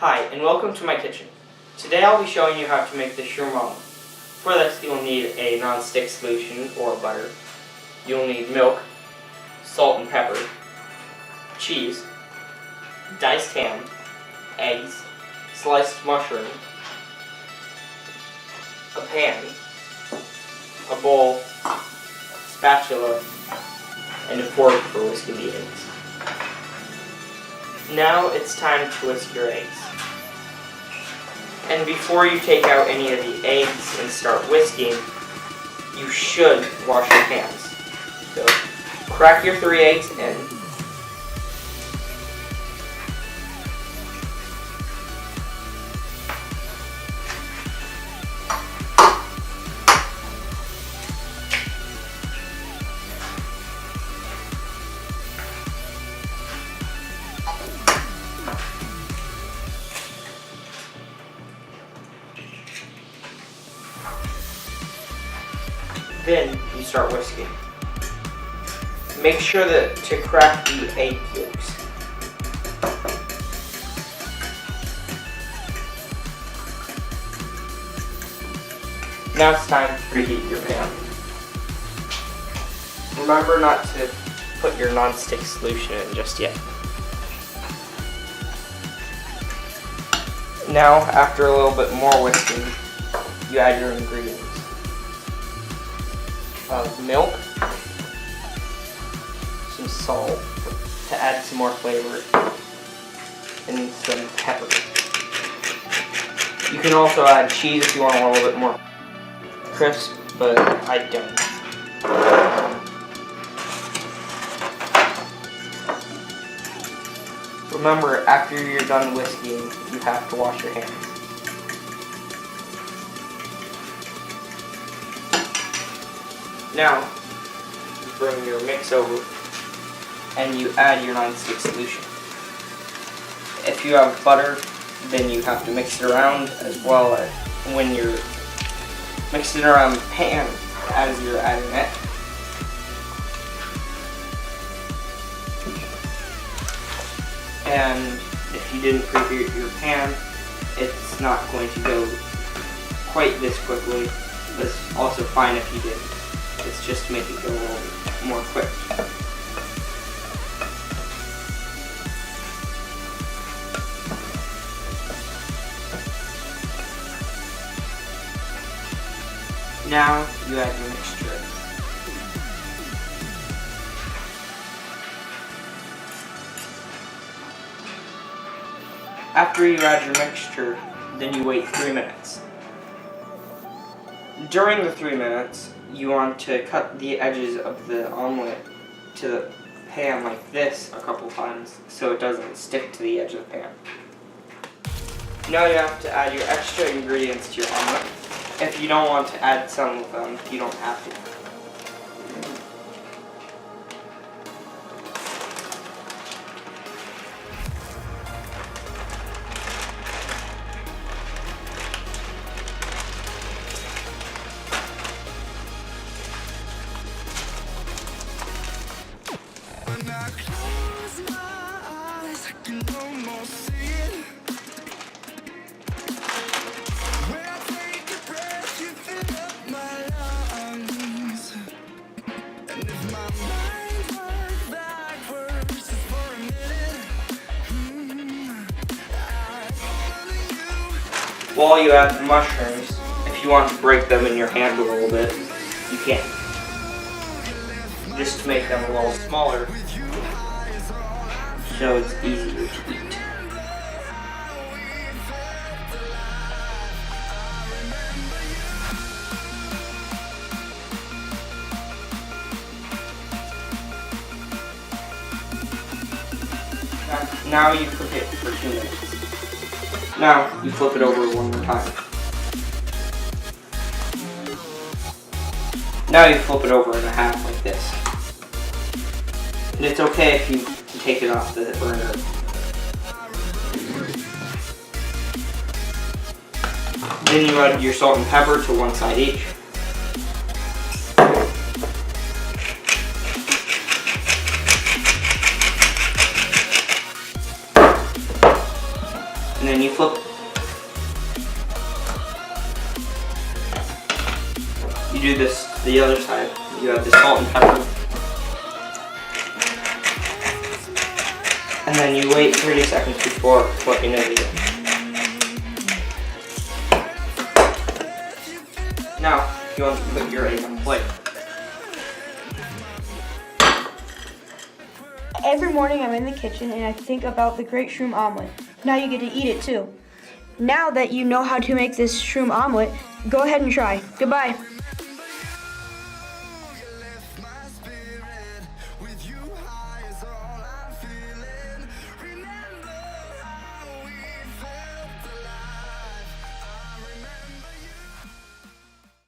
Hi, and welcome to my kitchen. Today I'll be showing you how to make the shroom omelette. For this, you'll need a non-stick solution or butter. You'll need milk, salt and pepper, cheese, diced ham, eggs, sliced mushroom, a pan, a bowl, spatula, and a fork for whisking the eggs. Now it's time to whisk your eggs. And before you take out any of the eggs and start whisking, you should wash your hands. So crack your 3 eggs in. Then you start whisking. Make sure to crack the egg yolks. Now it's time to preheat your pan. Remember not to put your non-stick solution in just yet. Now, after a little bit more whisking, you add your ingredients. Milk, some salt to add some more flavor, and some pepper. You can also add cheese if you want a little bit more crisp, but I don't. Remember, after you're done whisking, you have to wash your hands. Now, you bring your mix over and you add your non-stick solution. If you have butter, then you have to mix it around, as well as when you're mixing it around the pan as you're adding it. And if you didn't preheat your pan, it's not going to go quite this quickly. That's also fine if you did. It's just to make it go a little more quick. Now you add your mixture. After you add your mixture, then you wait 3 minutes. During the 3 minutes, you want to cut the edges of the omelet to the pan like this a couple times so it doesn't stick to the edge of the pan. Now you have to add your extra ingredients to your omelet. If you don't want to add some of them, you don't have to. When I close my eyes, I can almost see it. When I take a breath, you fill up my lungs. And if my mind works backwards just for a minute, I follow you. While you add the mushrooms, if you want to break them in your hand a little bit, you can. Just to make them a little smaller, so it's easier to eat. Now you cook it for 2 minutes. Now you flip it over one more time. Now you flip it over in half like this. And it's okay if you take it off the burner. Then you add your salt and pepper to one side each. And then you flip. You do this to the other side. You have the salt and pepper. And then you wait 30 seconds before flipping it again. Now, you want to put your egg on the plate. Every morning I'm in the kitchen and I think about the great shroom omelet. Now you get to eat it too. Now that you know how to make this shroom omelet, go ahead and try. Goodbye. With you high is all I